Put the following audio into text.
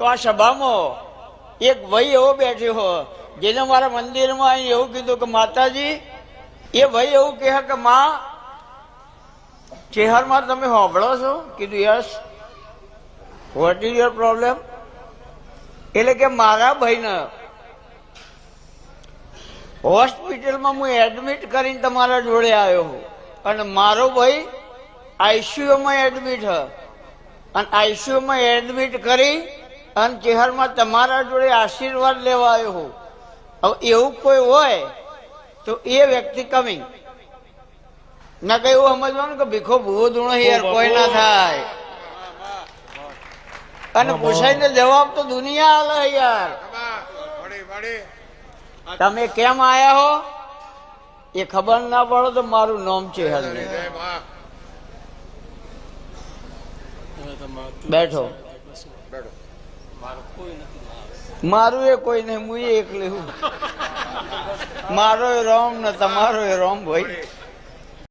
તો આ સભામાં એક ભાઈ એવો બેઠો હો જેને મારા મંદિરમાં અહીં એવું કીધું કે માતાજી, એ ભાઈ એવું કહે કે માં ચેહરમાં તમે હોભળો છો? કીધું yes. What is your problem? એટલે કે મારા ભાઈને હોસ્પિટલમાં હું એડમિટ કરીને તમારા જોડે આવ્યો હું, અને મારો ભાઈ આઈસીયુમાં એડમિટ હ, અને આઈસીયુમાં એડમિટ કરી અને ચેહરમાં તમારા જોડે આશીર્વાદ લેવા આવ્યો હું. હવે એવું કોઈ હોય તો એ વ્યક્તિ કમિંગ. ના કઈ એવું સમજવાનું કે ભીખો ભૂવો ધૂણો યાર કોઈ ના થાય, અને પૂછાઈને જવાબ તો દુનિયા આલે યાર. તમે કેમ આયા હો એ ખબર ના પડે તો મારું નામ છે હાલ બેઠો. મારું એ કોઈ નહીં, હું એકલી હું. મારો રોમ ને તમારો રોમ ભાઈ.